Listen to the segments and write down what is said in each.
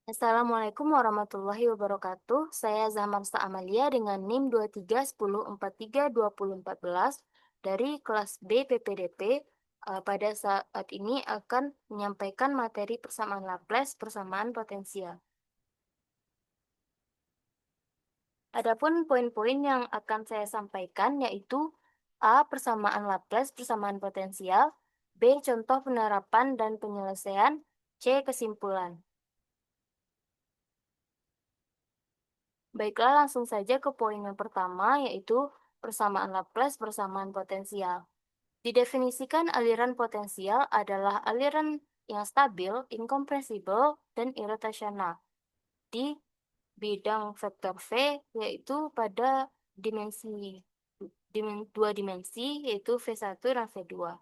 Assalamualaikum warahmatullahi wabarakatuh. Saya Zahmarsa Amalia dengan NIM 2310432014 dari kelas B PPDP. Pada saat ini akan menyampaikan materi persamaan Laplace, persamaan potensial. Adapun poin-poin yang akan saya sampaikan yaitu A. Persamaan Laplace, persamaan potensial; B. Contoh penerapan dan penyelesaian; C. Kesimpulan. Baiklah, langsung saja ke poin yang pertama, yaitu persamaan Laplace, persamaan potensial. Didefinisikan aliran potensial adalah aliran yang stabil, incompressible, dan irotasional di bidang vektor V, yaitu pada dua dimensi, yaitu V1 dan V2.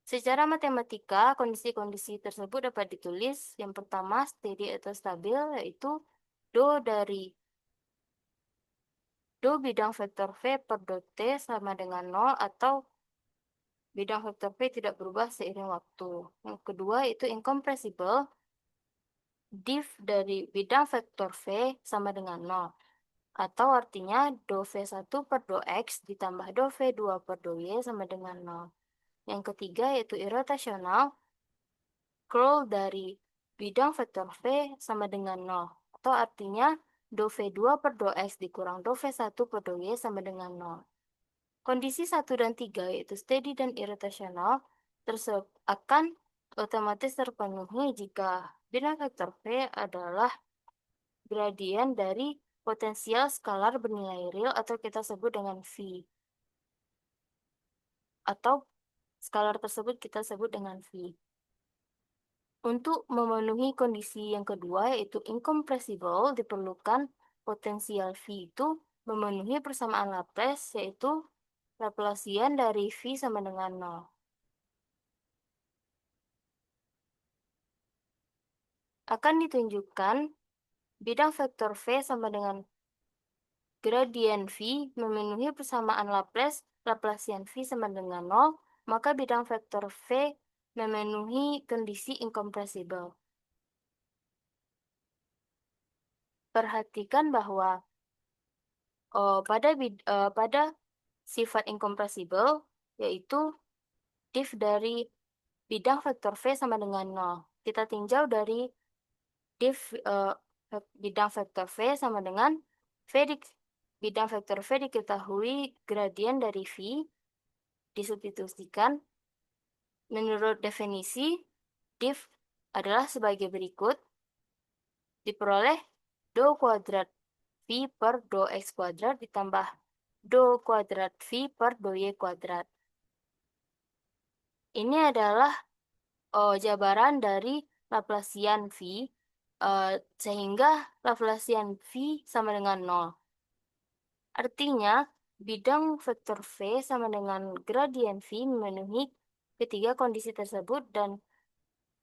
Secara matematika, kondisi-kondisi tersebut dapat ditulis. Yang pertama, steady atau stabil, yaitu Do bidang vektor V per dot T sama dengan 0 atau bidang vektor V tidak berubah seiring waktu. Yang kedua itu incompressible, div dari bidang vektor V sama dengan 0. Atau artinya do V1 per do X ditambah do V2 per do Y sama dengan 0. Yang ketiga yaitu irotasional, curl dari bidang vektor V sama dengan 0. Atau artinya do V2 per do X dikurang do V1 per do Y sama dengan 0. Kondisi 1 dan 3 yaitu steady dan irotasional tersebut akan otomatis terpenuhi jika bidang vektor V adalah gradien dari potensial skalar bernilai real atau kita sebut dengan V. Atau skalar tersebut kita sebut dengan V. Untuk memenuhi kondisi yang kedua yaitu incompressible, diperlukan potensial V itu memenuhi persamaan Laplace, yaitu Laplacian dari V sama dengan 0. Akan ditunjukkan bidang vektor V sama dengan gradien V memenuhi persamaan Laplace, Laplacian V sama dengan 0, maka bidang vektor V memenuhi kondisi incompressible. Perhatikan bahwa pada sifat incompressible yaitu div dari bidang vektor V sama dengan 0. Kita tinjau dari div bidang vektor V sama dengan bidang vektor V diketahui gradien dari V disubstitusikan. Menurut definisi, div adalah sebagai berikut. Diperoleh do kuadrat V per do X kuadrat ditambah do kuadrat V per do Y kuadrat. Ini adalah jabaran dari Laplacian V, sehingga Laplacian V sama dengan 0. Artinya, bidang vektor V sama dengan gradien V memenuhi ketiga kondisi tersebut dan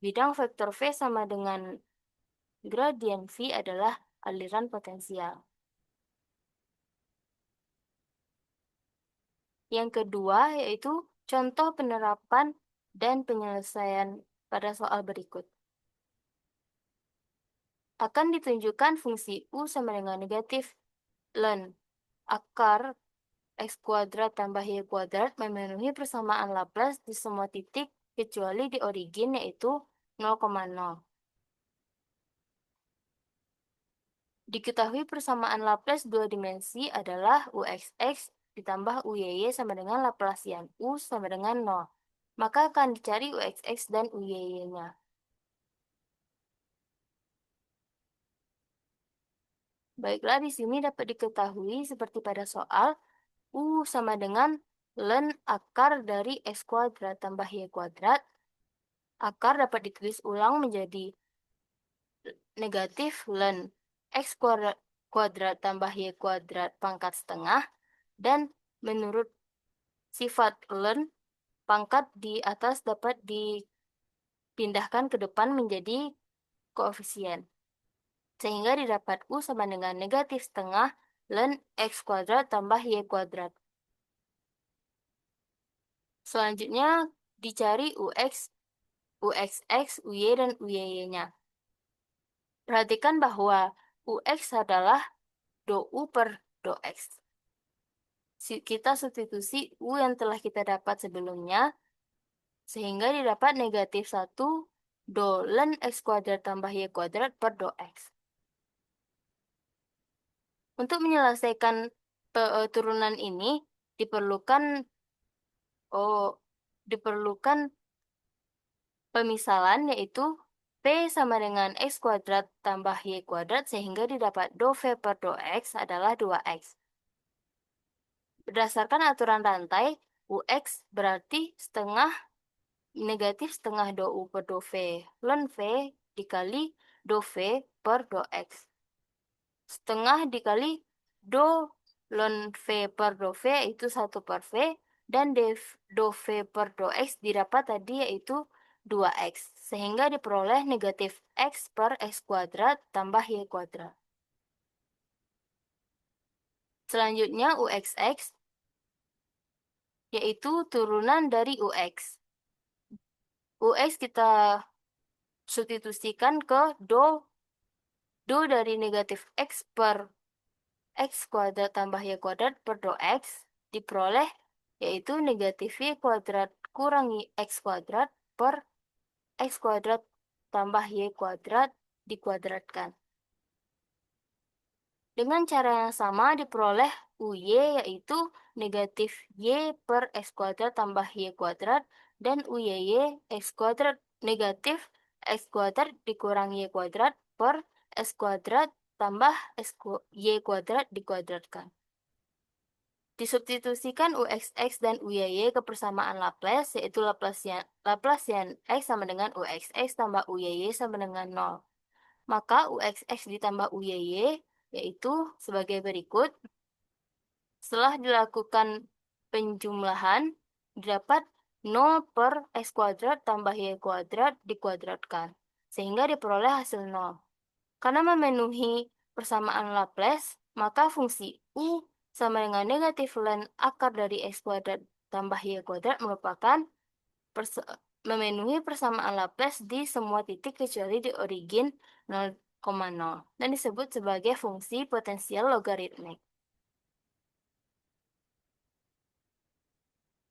bidang vektor V sama dengan gradien V adalah aliran potensial. Yang kedua yaitu contoh penerapan dan penyelesaian pada soal berikut. Akan ditunjukkan fungsi U sama dengan negatif ln akar X kuadrat tambah Y kuadrat memenuhi persamaan Laplace di semua titik kecuali di origin yaitu 0,0. Diketahui persamaan Laplace dua dimensi adalah UXX ditambah UYY sama dengan Laplacian U sama dengan 0. Maka akan dicari UXX dan UYY-nya. Baiklah, di sini dapat diketahui seperti pada soal, U sama dengan ln akar dari X kuadrat tambah Y kuadrat. Akar dapat ditulis ulang menjadi negatif ln X kuadrat tambah Y kuadrat pangkat setengah. Dan menurut sifat ln, pangkat di atas dapat dipindahkan ke depan menjadi koefisien. Sehingga didapat U sama dengan negatif setengah ln X kuadrat tambah Y kuadrat. Selanjutnya dicari UX, UXX, UY, dan UYY-nya. Perhatikan bahwa UX adalah dou per dou X. Kita substitusi U yang telah kita dapat sebelumnya, sehingga didapat negatif 1 do ln X kuadrat tambah Y kuadrat per dou X. Untuk menyelesaikan turunan ini, diperlukan diperlukan pemisalan, yaitu P sama dengan X kuadrat tambah Y kuadrat, sehingga didapat dou V per dou X adalah 2X. Berdasarkan aturan rantai, UX berarti negatif setengah dou U per dou V ln V dikali dou V per dou X. Setengah dikali dou ln V per dou V itu 1 per V, dan dou V per dou X didapat tadi yaitu 2X, sehingga diperoleh negatif X per X kuadrat tambah Y kuadrat. Selanjutnya UXX, yaitu turunan dari UX. UX kita substitusikan ke dou dari negatif X per X kuadrat tambah Y kuadrat per dou X diperoleh yaitu negatif Y kuadrat kurang X kuadrat per X kuadrat tambah Y kuadrat dikuadratkan. Dengan cara yang sama diperoleh UY yaitu negatif Y per X kuadrat tambah Y kuadrat, dan UYY X kuadrat negatif X kuadrat dikurang Y kuadrat per X kuadrat tambah Y kuadrat dikuadratkan. Disubstitusikan UXX dan UYY ke persamaan Laplace, yaitu Laplacian X sama dengan UXX tambah UYY sama dengan 0. Maka UXX ditambah UYY yaitu sebagai berikut. Setelah dilakukan penjumlahan, didapat 0 per X kuadrat tambah Y kuadrat dikuadratkan, sehingga diperoleh hasil 0. Karena memenuhi persamaan Laplace, maka fungsi U sama dengan negatif ln akar dari X kuadrat tambah Y kuadrat merupakan memenuhi persamaan Laplace di semua titik kecuali di origin 0,0 dan disebut sebagai fungsi potensial logaritmik.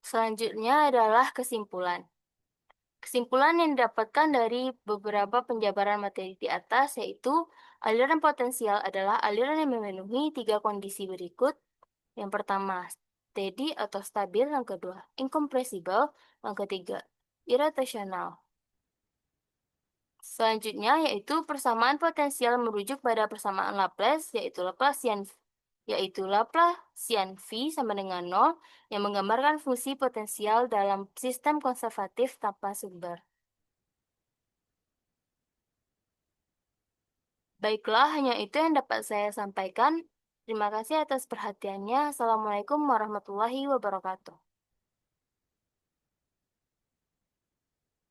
Selanjutnya adalah kesimpulan. Kesimpulan yang didapatkan dari beberapa penjabaran materi di atas yaitu aliran potensial adalah aliran yang memenuhi 3 kondisi berikut. Yang pertama, steady atau stabil. Yang kedua, incompressible. Yang ketiga, irrotational. Selanjutnya yaitu persamaan potensial merujuk pada persamaan Laplace, yaitu Laplacian V sama dengan 0 yang menggambarkan fungsi potensial dalam sistem konservatif tanpa sumber. Baiklah, hanya itu yang dapat saya sampaikan. Terima kasih atas perhatiannya. Assalamualaikum warahmatullahi wabarakatuh.